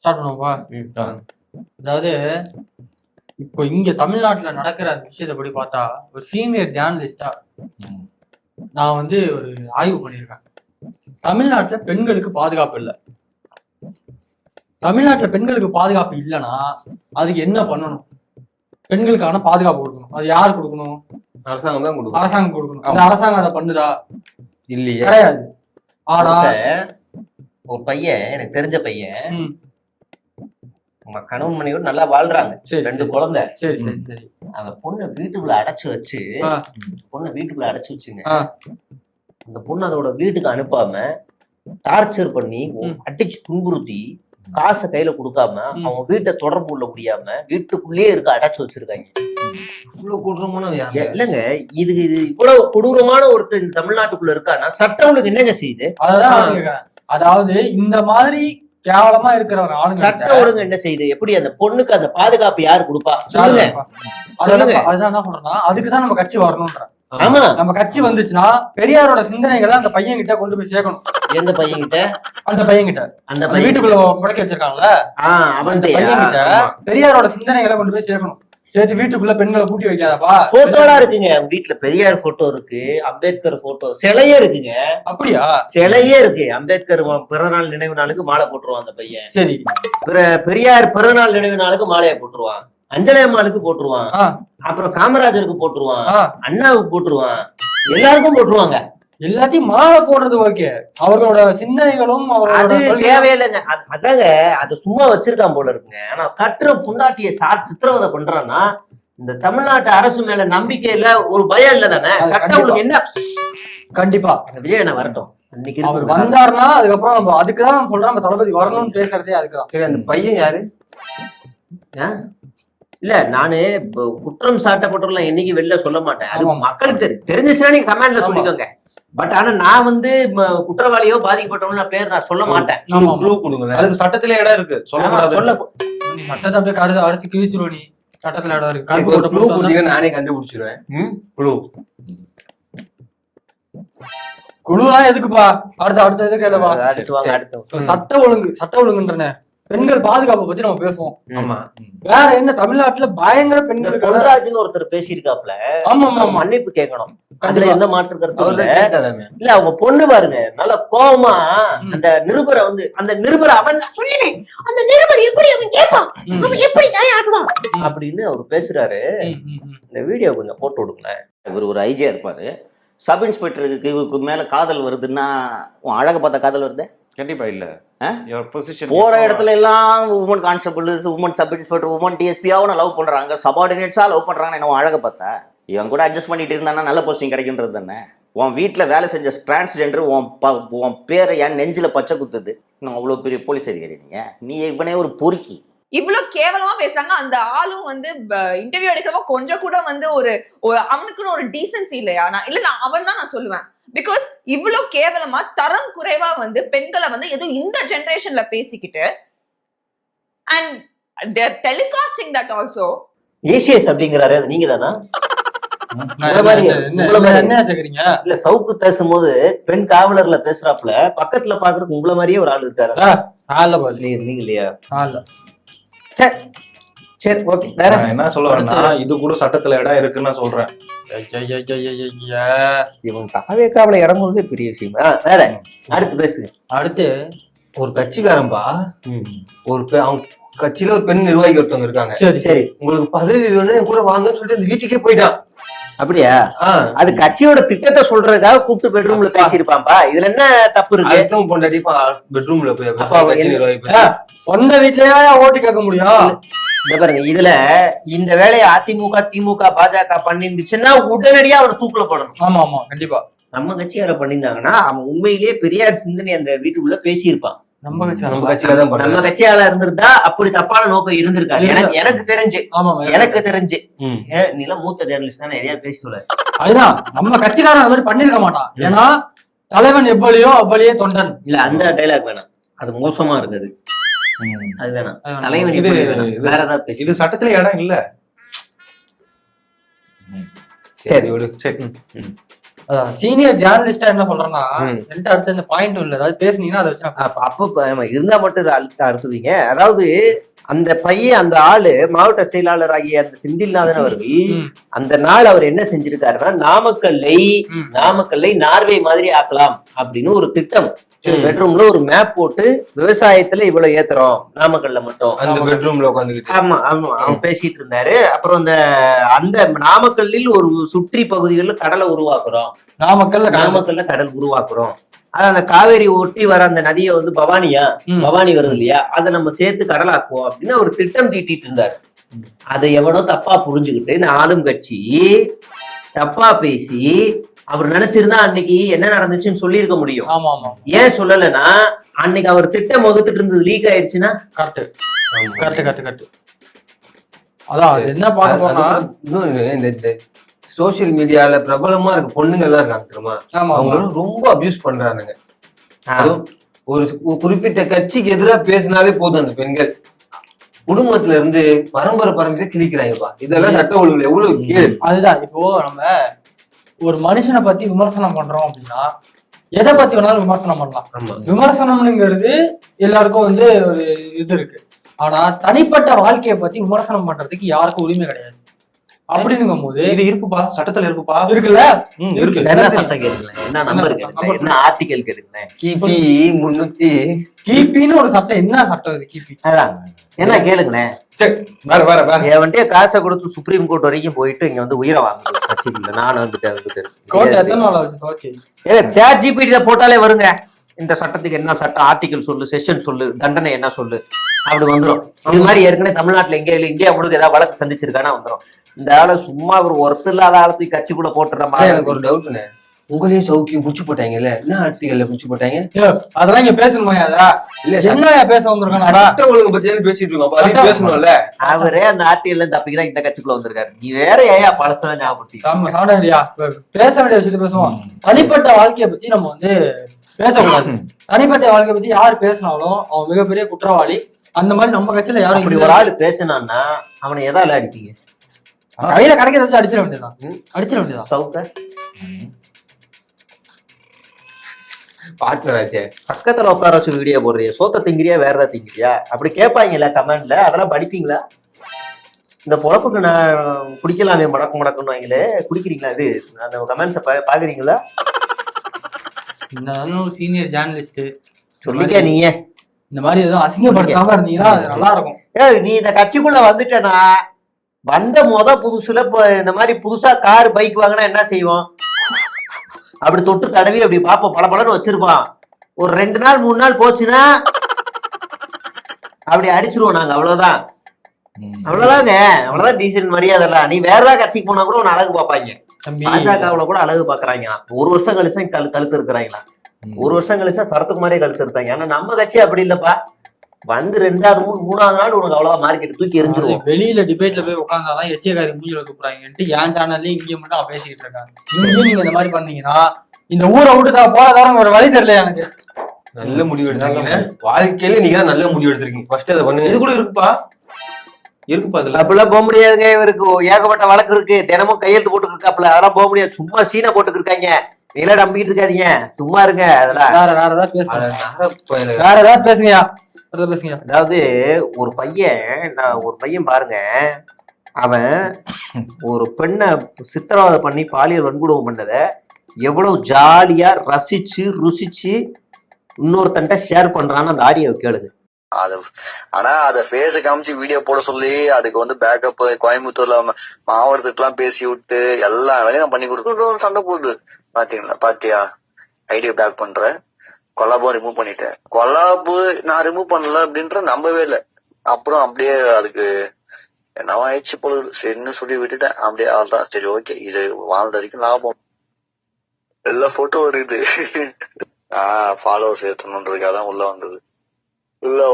Start பண்ணுவோம்பா. அதாவது இப்போ இங்க தமிழ்நாட்டுல நடக்கிற அந்த விஷயத்தை படி பார்த்தா, ஒரு சீனியர் ஜேர்னலிஸ்டா நான் வந்து ஒரு ஆய்வு பண்ணியிருக்கேன். தமிழ்நாட்டுல பெண்களுக்கு பாதுகாப்பு இல்லை. தமிழ்நாட்டுல பெண்களுக்கு பாதுகாப்பு இல்லைன்னா அதுக்கு என்ன பண்ணணும்? பெண்களுக்கான பாதுகாப்பு கொடுக்கணும். அது யாரு கொடுக்கணும்? அரசாங்கம் தான் கொடுக்கணும். அரசாங்கம் கொடுக்கணும். அந்த அரசாங்கம் அதை பண்ணுதா? இல்லையே, கிடையாது. ஆனா ஒரு பையன், எனக்கு தெரிஞ்ச பையன், உங்க கணவன் மனைவியோட நல்லா வாழ்றாங்க, 2 குழந்தை. சரி சரி சரி. அந்த பொண்ணை வீட்டுக்குள்ள அடைச்சு வச்சுங்க. அந்த பொண்ணு அதோட வீட்டுக்கு அனுப்பாம டார்ச்சர் பண்ணி அடிச்சு துன்புறுத்தி காசை கையில கொடுக்காம அவங்க வீட்டை தொடர்பு கொள்ள முடியாம வீட்டுக்குள்ளேயே இருக்க அடைச்சு வச்சிருக்காங்க. இவ்வளவு கொடூரமான இல்லங்க, இது இவ்வளவு கொடூரமான ஒருத்தர் இந்த தமிழ்நாட்டுக்குள்ள இருக்கான்னா சட்டம் ஒழுங்கு என்னங்க செய்யுது? அதாவது இந்த மாதிரி கேவலமா இருக்கிறவங்க சட்டம் ஒழுங்கு என்ன செய்யுது? எப்படி அந்த பொண்ணுக்கு அந்த பாதுகாப்பு யாரு கொடுப்பா? சொல்லுங்க. அதுதான் என்ன சொல்றேன்னா, அதுக்குதான் நம்ம கட்சி வரணும்ன்ற. ஆமா, நம்ம கட்சி வந்துச்சுன்னா பெரியாரோட சிந்தனைகளை அந்த பையன் கிட்ட கொண்டு போய் சேர்க்கணும். எந்த பையன் கிட்ட? அந்த பையன் கிட்ட. அந்த வீட்டுக்குள்ள முடக்கி வச்சிருக்காங்கல்ல, அவன் பையன் கிட்ட பெரியாரோட சிந்தனைகளை கொண்டு போய் சேர்க்கணும். சேர்த்து வீட்டுக்குள்ள பெண்களை கூட்டி வைக்காதப்பா. போட்டோலாம் இருக்குங்க உங்க வீட்டுல. பெரியார் போட்டோ இருக்கு, அம்பேத்கர் போட்டோ, சிலையே இருக்குங்க. அப்படியா? சிலையே இருக்கு. அம்பேத்கர் பிறந்தநாள் நினைவு நாளுக்கு மாலை போட்டுருவான் அந்த பையன். சரி. பெரியார் பிறந்தநாள் நினைவு நாளுக்கு மாலையை போட்டுருவான். அஞ்சலி அம்மாளுக்கு போட்டுருவான். அப்புறம் காமராஜருக்கு போட்டுருவான், அண்ணாவுக்கு போட்டுருவான், எல்லாருக்கும் போட்டுருவாங்க. எல்லாத்தையும் மாலை போடுறது ஓகே, அவர்களோட சிந்தனைகளும் அது தேவையில்லைங்க. அதாங்க, அது சும்மா வச்சிருக்கான் போல இருக்குங்க. ஆனா கட்டுற புண்டாட்டிய சித்திரவதை பண்றான்னா இந்த தமிழ்நாட்டு அரசு மேல நம்பிக்கையில ஒரு பயம் இல்ல தானே? சட்டம் உங்களுக்கு என்ன? கண்டிப்பா விஜய் என்ன வரட்டும், இன்னைக்கு அவர் வந்தாருன்னா அதுக்கப்புறம் நம்ம அதுக்குதான் நம்ம சொல்றோம், நம்ம தளபதி வரணும்னு பேசுறதே அதுக்குதான். சரி, அந்த பையன் யாரு? இல்ல, நானு குற்றம் சாட்டப்பட்டுள்ள என்னைக்கு வெளில சொல்ல மாட்டேன். அது மக்களுக்கு தெரிஞ்சுச்சுன்னா நீங்க கமெண்ட்ல சொல்லிக்கோங்க. பட் ஆனா நான் வந்து குற்றவாளியோ பாதிக்கப்பட்டவங்க பேர் நான் சொல்ல மாட்டேன். அதுக்கு சட்டத்துல இடம் இருக்கு. சொல்ல சட்டத்தை அப்படியே அடுத்து கிழிச்சிருவோம். நீ சட்டத்துல இடம் இருக்கு. நானே கண்டுபிடிச்சிருவேன். குழுலாம் எதுக்குப்பா? அடுத்த எதுக்கு இல்லவா? சட்ட ஒழுங்குன்றன பெண்கள் பாதுகாப்பை பத்தி நம்ம பேசுவோம். ஆமா, வேற என்ன? தமிழ்நாட்டுல பயங்கர பெண்கள் பொன்ராஜ்னு ஒருத்தர் பேசியிருக்காப்ல. ஆமா, மன்னிப்பு கேட்கணும். அதுல எந்த மாற்று கருத்து இல்ல. அவங்க பொண்ணு பாருங்க, நல்ல கோபமா அந்த நிருபரை வந்து அந்த நிருபரை அவன் அந்த நிருபர் எப்படி அவன் கேட்பான், அவன் எப்படி ஆடுவான் அப்படின்னு அவர் பேசுறாரு. இந்த வீடியோ கொஞ்சம் போட்டு விடுங்களேன். இவர் ஒரு ஐஜியா இருப்பாரு. சப் இன்ஸ்பெக்டருக்கு இவருக்கு மேல காதல் வருதுன்னா உன் அழகை பார்த்த காதல் வருது? கண்டிப்பா இல்ல. போற இடத்துல எல்லாம் woman constable, woman sub inspector, woman டிஎஸ்பியாவும் லவ் பண்றாங்க, சபார்டினேட்ஸா லவ் பண்றாங்க. என்ன அழகை பார்த்தா? இவன் கூட அட்ஜஸ்ட் பண்ணிட்டு இருந்தானா நல்ல போஸ்டிங் கிடைக்கின்றது தானே. உன் வீட்டுல வேலை செஞ்ச டிரான்ஸ்ஜெண்டர் உன் பேரை என் நெஞ்சில பச்சை குத்துது. இன்னும் அவ்வளவு பெரிய போலீஸ் அதிகாரி நீ இவனே ஒரு பொறுக்கி. இவ்வளவு கேவலமா பேசுறாங்க. அந்த ஆளும் வந்து இன்டர்வியூ எடுக்கிறவங்க கொஞ்சம் கூட வந்து ஒரு அவனுக்குன்னு ஒரு டீசன்சி இல்லையா? நான் அவன் தான் நான் சொல்லுவேன். பிகாஸ் இவ்வளவு கேவலமா தரம் குறைவா வந்து பெண்களை வந்து எதுவும் இந்த ஜெனரேஷன்ல பேசிக்கிட்டு and they're telecasting that also. ACS அப்படிங்கிறாரு, நீங்க தானா? இல்ல, சவுக்கு பேசும்போது பெண் காவலர்ல பேசுறாப்புல பக்கத்துல பாக்குறதுக்கு உங்களை மாதிரியே ஒரு ஆள் இருக்காரு. நீங்க இல்லையா? சரி, ஓகே. வேற என்ன சொல்ல வரேன்னா, இது கூட சட்டத்துல இடம் இருக்குன்னு நான் சொல்றேன். இவங்க காவேக்காவில இறங்குறதே பெரிய விஷயம். வேற அடுத்து பேசுங்க. அடுத்து ஒரு கட்சிக்காரன்பா, அவங்க கட்சியில ஒரு பெண் நிர்வாகி ஒருத்தவங்க இருக்காங்க. சரி சரி, உங்களுக்கு பதவி வேணும் கூட வாங்கன்னு சொல்லிட்டு இந்த வீட்டுக்கே போயிட்டான். அப்படியா? அது கட்சியோட திட்டத்தை சொல்றதுக்காக கூப்பிட்டு பெட்ரூம்ல பேசியிருப்பான்பா. இதுல என்ன தப்பு இருக்கு? பொண்டாட்டி பெட்ரூம்ல போய் சொந்த வீட்லயே ஓட்டு கேட்க முடியும். பாருங்க, இதுல இந்த வேலையை அதிமுக, திமுக, பாஜக பண்ணிருந்துச்சுன்னா உடனடியா அவனை தூக்குல போடணும். ஆமா ஆமா, கண்டிப்பா. நம்ம கட்சியார பண்ணிருந்தாங்கன்னா அவன் உண்மையிலேயே பெரியார் சிந்தனை அந்த வீட்டுக்குள்ள பேசியிருப்பான். நம்ம கட்சியால இருந்திருந்தா அப்படி தப்பான நோக்கம் இருந்திருக்காரு. எனக்கு தெரிஞ்சு நீலாம் மூத்த ஜேர்னலிஸ்ட் தானே, எதையா பேசி சொல்ல. அதுதான் நம்ம கட்சிக்காரன் அந்த மாதிரி பண்ணிருக்க மாட்டான். ஏன்னா தலைவன் எவ்வளியோ அவ்வளியே தொண்டன். இல்ல, அந்த டைலாக் வேணாம், அது மோசமா இருக்குது. அது வேணாம். தலைவன் வேற ஏதாவது பேசி. இது சட்டத்துல இடம் இல்ல. சரி, சீனியர் ஜேர்னலிஸ்டா என்ன சொல்றேன்னா என்கிட்ட அடுத்த இந்த பாயிண்ட் இல்ல, அதாவது பேசுனீங்கன்னா அதை வச்சு அப்ப இருந்தா மட்டும் அறுத்துவீங்க. அதாவது அந்த பையன், அந்த ஆளு மாவட்ட செயலாளர் ஆகிய அந்த செந்தில்நாதன் அவர்கள் அந்த நாள் அவர் என்ன செஞ்சிருக்காருன்னா, நாமக்கல்லை நார்வே மாதிரி ஆக்கலாம் அப்படின்னு ஒரு திட்டம், பெட்ரூம்ல ஒரு மேப் போட்டு விவசாயத்துல இவ்வளவு ஏத்துறோம் நாமக்கல்ல மட்டும், அந்த பெட்ரூம்ல உட்காந்துக்கிட்டு. ஆமா ஆமா அவன் பேசிட்டு இருந்தாரு. அப்புறம் அந்த நாமக்கல்லில் ஒரு சுற்றி பகுதிகளில் கடலை உருவாக்குறோம், நாமக்கல்ல கடல் உருவாக்குறோம், அது அந்த காவேரி ஒட்டி வர அந்த நதியை வந்து பவானி வருது இல்லையா, அதை நம்ம சேர்த்து கடலாக்குவோம் அப்படின்னு ஒரு திட்டம் தீட்டிட்டு இருந்தாரு. அதை எவனோ தப்பா புரிஞ்சுக்கிட்டு இந்த ஆளும் கட்சி தப்பா பேசி அவர் நினைச்சிருந்தா அன்னைக்கு என்ன நடந்துச்சுன்னு சொல்லியிருக்க முடியும். ஏன் சொல்லலைன்னா, அன்னைக்கு அவர் திட்டம் வகுத்துட்டு இருந்தது லீக் ஆயிடுச்சுன்னா கரெக்ட். அதான் என்ன பார்க்க போனா, இந்த சோசியல் மீடியால பிரபலமா இருக்க பொண்ணுங்க எல்லாம் இருக்காங்க தெரியுமா, அவங்களும் ரொம்ப அபியூஸ் பண்றானுங்க. ஒரு குறிப்பிட்ட கட்சிக்கு எதிராக பேசினாலே போதும், அந்த பெண்கள் குடும்பத்துல இருந்து பரம்பரை கிழிக்கிறாங்கப்பா. இதெல்லாம் சட்ட ஒழுங்குல எவ்வளவு கேளு. அதுதான் இப்போ நம்ம ஒரு மனுஷனை பத்தி விமர்சனம் பண்றோம் அப்படின்னா எதை பத்தி வேணாலும் விமர்சனம் பண்ணலாம். விமர்சனம்ங்கிறது எல்லாருக்கும் வந்து ஒரு இது இருக்கு. ஆனா தனிப்பட்ட வாழ்க்கையை பத்தி விமர்சனம் பண்றதுக்கு யாருக்கும் உரிமை கிடையாது. அப்படின்னும் போது இது இருக்குப்பா, சட்டத்துல இருக்குப்பா, இருக்குல்ல, இருக்கு. என்ன சட்டம் கேளுங்களேன், என்ன நம்பர் கேளுங்களேன், என்ன ஆர்டிகல் கேளுங்களேன். கிபி 300 கிபின்னு ஒரு சட்டம், என்ன சட்டம் இது கிபி? அதான் என்ன கேளுங்களேன். என் வண்டிய காசை கொடுத்து சுப்ரீம் கோர்ட் வரைக்கும் போயிட்டு இங்க வந்து உயிரை வாங்குது கட்சிக்குள்ள. நானும் வந்துட்டேன். சேட் ஜிபிடில போட்டாலே வருங்க, இந்த சட்டத்துக்கு என்ன சட்டம், ஆர்டிகல் சொல்லு, செஷன் சொல்லு, தண்டனை என்ன சொல்லு, அப்படி வந்துடும். இது மாதிரி ஏற்கனவே தமிழ்நாட்டுல இந்தியா முழுக்க ஏதாவது வழக்கு சந்திச்சிருக்கானா வந்துடும். இந்த ஆளை சும்மா ஒரு ஒருத்தர் இல்லாத ஆளத்துக்கு கட்சிக்குள்ள போட்டுற மாதிரி. எனக்கு ஒரு டவுட்னு, உங்களையும் சௌக்கியம் புடிச்சு போட்டாங்கல்ல, என்ன ஆர்டிகல்ல புடிச்சு போட்டாங்க? அதெல்லாம் இங்க பேசணுமா? என்ன பேச வந்திருக்கானா பத்தி பேசிட்டு இருக்கோம், அதையும் பேசணும்ல. அவரே அந்த ஆர்டிகல்ல தப்பிக்குதான் இந்த கட்சிக்குள்ள வந்திருக்காரு. நீ வேற ஏயா பழசெல்லாம் ஞாபகப்படுத்தி பேச வேண்டிய விஷயத்த பேசுவோம். தனிப்பட்ட வாழ்க்கையை பத்தி நம்ம வந்து பேசக்கூடாது. தனிப்பட்ட வாழ்க்கையை பத்தி யாரு பேசினாலும் அவன் மிகப்பெரிய குற்றவாளி. அந்த மாதிரி நம்ம கட்சியில யாரும் இப்படி ஒரு ஆளு பேசினான்னா அவனை எதால அடிப்பீங்க? கையில கிடைக்கிறத வச்சு அடிச்சிட வேண்டியதான். சவுக்க பார்ட்னராச்சே, பக்கத்துல உட்கார வச்சு வீடியோ போடுறியா, சோத்த திங்கிறியா வேற ஏதாவது திங்கிறியா அப்படி கேட்பாங்கல்ல கமெண்ட்ல, அதெல்லாம் படிப்பீங்களா? இந்த பொழப்புக்கு நான் குடிக்கலாமே முடக்குன்னு வாங்கல, குடிக்கிறீங்களா? இது அந்த கமெண்ட்ஸை பாக்குறீங்களா? சீனியர் ஜேர்னலிஸ்ட் சொல்லிக்க, நீங்க இந்த மாதிரி எதுவும் அசிங்கப்படுத்தாம இருந்தீங்கன்னா அது நல்லா இருக்கும். நீ இந்த கட்சிக்குள்ள வந்துட்டேனா, வந்த புதுசுல இந்த மாதிரி புதுசா கார் பைக் வாங்கினா என்ன செய்வோம்? அப்படி தொட்டு தடவி அப்படி பாப்போம், பளபளன்னு வச்சிருப்பான். ஒரு 2 நாள் 3 நாள் போச்சுன்னா அப்படி அடிச்சிருவோம் நாங்க. அவ்வளவுதாங்க, அவ்வளவுதான் டீசன்ட் மரியாதை. நீ வேற ஏதாவது கட்சிக்கு போனா கூட உன்னை அழகு பாப்பாங்க. பாஜகவுல கூட அழகு பாக்குறாங்க. 1 வருஷம் கழிச்சா கழுத்து இருக்கிறாங்களா, 1 வருஷம் கழிச்சா சரத்துக்குமாரே கழுத்து இருக்காங்க. ஆனா நம்ம கட்சி அப்படி இல்லப்பா, வந்து 2வது 3வது நாள் உனக்கு அவ்வளவுதான் மார்க்கெட் தூக்கி எரிஞ்சிருவோம். வெளியில டிபேட்ல போய் உட்காந்தாதான் எச்சக்காரி மூஞ்சில கூப்பிடுறாங்கன்ட்டு என் சேனல்ல இங்க மட்டும் பேசிக்கிட்டு இருக்காங்க. இங்கேயும் நீங்க இந்த மாதிரி பண்ணீங்கன்னா இந்த ஊரை விட்டுதான் போறதாரம் ஒரு வழி தெரியல. எனக்கு நல்ல முடிவு எடுத்தாங்க வாழ்க்கையில, நீங்க நல்ல முடிவு எடுத்திருக்கீங்க. ஃபர்ஸ்ட் அதை பண்ணுங்க. இது கூட இருக்குப்பா, அதுல அப்படிலாம் போக முடியாதுங்க. இவருக்கு ஏகப்பட்ட வழக்கு இருக்கு, தினமும் கையெழுத்து போட்டு இருக்காப்புல, அதெல்லாம் போக முடியாது. சும்மா சீனை போட்டு இருக்காங்க, நீங்கள நம்பிட்டு இருக்காதீங்க, சும்மா இருங்க. அதெல்லாம் வேற ஏதாவது பேசுங்க. அதாவது ஒரு பையன் பாருங்க, அவன் ஒரு பெண்ணை சித்திரவதை பண்ணி பாலியல் வன்கொடுமை பண்ணத எவ்வளவு ஜாலியா ரசிச்சு ருசிச்சு இன்னொருத்தன்ட்ட ஷேர் பண்றான்னு அந்த ஆடியோ கேளுங்க. ஆனா அத பேச காமிச்சு வீடியோ போட சொல்லி அதுக்கு வந்து பேக்கப் கோயம்புத்தூர்ல மாவட்டத்துக்கு எல்லாம் பேசி விட்டு எல்லா வேலையும் நான் பண்ணி கொடுத்து சண்டை போடுது. பாத்தியா ஐடியா பேக் பண்ற, கொலாபும் ரிமூவ் பண்ணிட்டேன். கொலாபு நான் ரிமூவ் பண்ணல அப்படின்ற நம்பவே இல்லை. அப்புறம் அப்படியே அதுக்கு என்னவா ஆயிடுச்சு போடுது, சரின்னு சொல்லி விட்டுட்டேன். அப்படியே அவ்வளவுதான், சரி ஓகே, இது வாழ்ந்த வரைக்கும் லாபம். எல்லா போட்டோ வருது. ஃபாலோவர்ஸ் ஏற்றணுன்றதுக்காக தான் உள்ள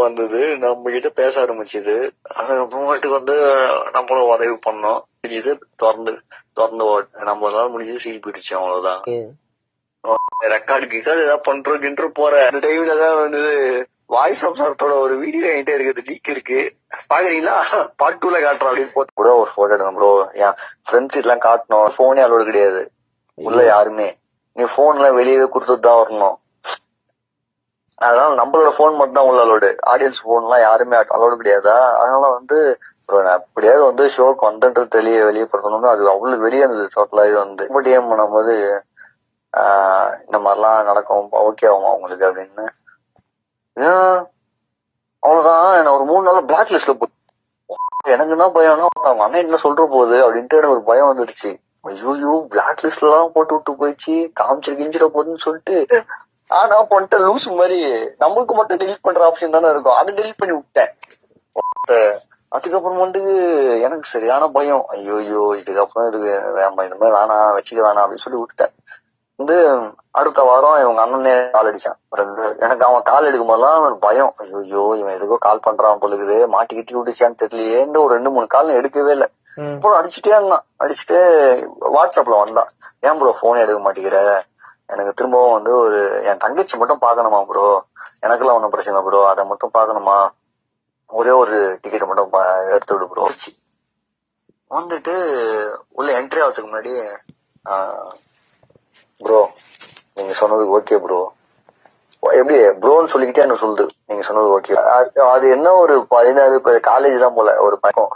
வந்தது. நம்ம கிட்ட பேச ஆரம்பிச்சுது. அதுக்கப்புறமாட்டுக்கு வந்து நம்மளும் உதவி பண்ணோம். இது திறந்து நம்ம முடிஞ்சது சீல் போயிடுச்சு. அவ்வளவுதான். ரெக்கார்டு ஏதாவது பண்றதுக்கு போற அந்த டைம்ல தான் வந்து வாய்ஸ் சம்சாரத்தோட ஒரு வீடியோ என்கிட்ட இருக்குது, லீக் இருக்கு, பாக்குறீங்களா? பார்ட் 2ல காட்டுறோம் அப்படின்னு போட்டு கூட ஒரு போட்டோ எடுக்கணும் ப்ரோ. என் ஃப்ரெண்ட்ஸ் எல்லாம் காட்டணும். போனே அலோடு கிடையாது உள்ள யாருமே. நீ போன்ல வெளியவே கொடுத்துட்டு தான் வரணும். அதனால நம்மளோட போன் மட்டும் தான் உள்ள அலோடு, ஆடியன்ஸ் போன் எல்லாம் யாருமே அலோடு கிடையாதா. அதனால வந்து எப்படியாவது வந்து ஷோக்கு வந்துன்றது வெளியே படுத்தணும்னு அது அவ்வளவு வெளியே இருந்தது டோட்டலாவே வந்து. பட் ஏன் பண்ணும்போது இந்த மாதிரிலாம் நடக்கும், ஓகே ஆகும் அவங்களுக்கு அப்படின்னு. அவ்வளவுதான். என்ன ஒரு 3 நாள் பிளாக் லிஸ்ட்ல போட்டு எனக்கு என்ன பயம்னா அவங்க அண்ணன் என்ன சொல்ற போகுது அப்படின்ட்டு எனக்கு ஒரு பயம் வந்துடுச்சு. ஐயோ பிளாக் லிஸ்ட்ல எல்லாம் போட்டு விட்டு போயிடுச்சு, காமிச்சிட போகுதுன்னு சொல்லிட்டு ஆனா பண்ணிட்ட லூஸ் மாதிரி நம்மளுக்கு மட்டும் டெலிட் பண்ற ஆப்ஷன் தானே இருக்கும், அதை டெலிட் பண்ணி விட்டேன். அதுக்கப்புறம் வந்து எனக்கு சரியான பயம். ஐயோ இதுக்கப்புறம் இதுக்கு இந்த மாதிரி வேணாம் வச்சுக்க வேணாம் அப்படின்னு சொல்லி விட்டுட்டேன். வந்து அடுத்த வாரம் இவங்க அண்ணனே கால் அடிச்சான். எனக்கு அவன் கால் எடுக்கும் போதெல்லாம் ஒரு பயம். ஐயோ இவன் எதுக்கோ கால் பண்றான் பொழுது, மாட்டிக்கிட்டி விட்டுச்சான்னு தெரியலையேன்னு ஒரு 2-3 கால் எடுக்கவே இல்லை. அப்புறம் அடிச்சுட்டே இருந்தான். அடிச்சுட்டு வாட்ஸ்அப்ல வந்தான், ஏன் ப்ரோ போன் எடுக்க மாட்டேங்கிற, எனக்கு திரும்பவும் வந்து ஒரு என் தங்கச்சி மட்டும் பாக்கணுமா ப்ரோ, எனக்கெல்லாம் ஒன்னும் பிரச்சனை ப்ரோ, அதை மட்டும் பாக்கணுமா, ஒரே ஒரு டிக்கெட் மட்டும் எடுத்து விடு ப்ரோ. வந்துட்டு உள்ள என்ட்ரி ஆகிறதுக்கு முன்னாடி ப்ரோ நீங்க சொன்னது ஓகே ப்ரோ, எப்படி ப்ரோன்னு சொல்லிக்கிட்டே என்ன சொல்லுது, நீங்க சொன்னது ஓகே. அது என்ன ஒரு 14 காலேஜ் தான் போல ஒரு பையன்.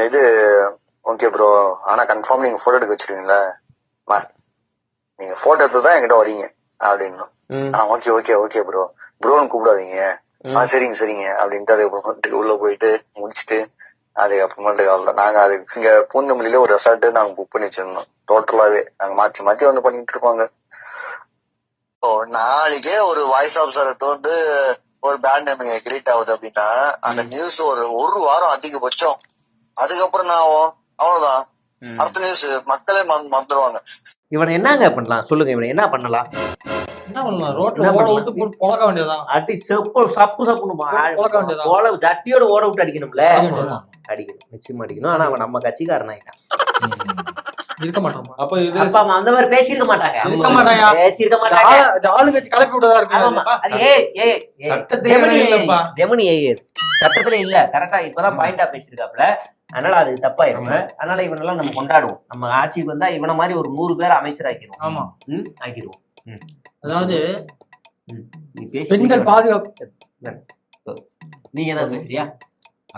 இது ஓகே ப்ரோ, ஆனா கன்ஃபார்ம் நீங்க போட்டோ எடுக்க வச்சிருக்கீங்களா, நீங்க போட்டோ எடுத்துதான் என்கிட்ட வரீங்க அப்படின்னு. ஓகே ஓகே ஓகே ப்ரோ, ப்ரோன்னு கூப்பிடாதீங்க, சரிங்க அப்படின்ட்டு அதுக்கப்புறமேட்டுக்கு உள்ள போயிட்டு முடிச்சுட்டு அதுக்கப்புறமேட்டுக்கு அவ்வளவுதான். நாங்க அது இங்க பூந்தமல்லியில ஒரு ரெசார்ட் நாங்க புக் பண்ணி வச்சிருந்தோம். டோட்டலாவே நாங்க மாத்தி வந்து பண்ணிட்டு இருப்பாங்க. நாளைக்கே ஒரு வாய்ஸ் ஆஃபீஸர் வந்து ஒரு பேண்ட் நேம் கிரியேட் ஆகுது அப்படின்னா அந்த நியூஸ் ஒரு வாரம் அதிகபட்சம். அதுக்கப்புறம் நான் அவ்வளவுதான், அடுத்த நியூஸ் மக்களே மறந்துடுவாங்க. இவனை என்னங்க பண்ணலாம் சொல்லுங்க, இவனை என்ன பண்ணலாம்? என்ன பண்ணலாம், ரோட்ல ஓட விட்டு போட்டு பொளக்க வேண்டியதான். அடி சப்புன்னு ஜட்டியோட ஓட விட்டு அடிக்கணும்ல, அடிக்கணும், நிச்சயமா அடிக்கணும். ஆனா அவன் நம்ம கட்சிக்காரன் ஆயிட்டான். இருக்க மாட்டோம். அப்ப அந்த மாதிரி பேசிருக்க மாட்டாங்க, பேசிருக்க மாட்டாங்க. ஆளுங்கட்சி கிளப்பி விட்டதா இருக்கு. ஜெமினி சட்டத்துல இல்ல, கரெக்டா இப்பதான் பாயிண்டா பேசிருக்காப்ல. அதனால அது தப்பாயிருங்க. அதனால இவனெல்லாம் நம்ம கொண்டாடுவோம். நம்ம ஆட்சிக்கு வந்தா இவனை மாதிரி ஒரு 100 பேர் அமைச்சர் ஆக்கிடுவோம். ஆமா ஆக்கிடுவோம். அதாவது பெண்கள் பாதுகாப்பு. நீங்க என்ன பேசுறியா?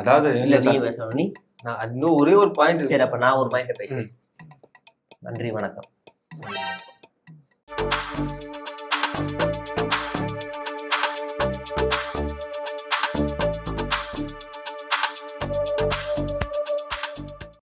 அதாவது இல்ல நீ பேசணும். நீ நான் இன்னும் ஒரே ஒரு பாயிண்ட். சரி அப்ப நான் ஒரு பாயிண்ட் பேசுறேன். நன்றி வணக்கம்.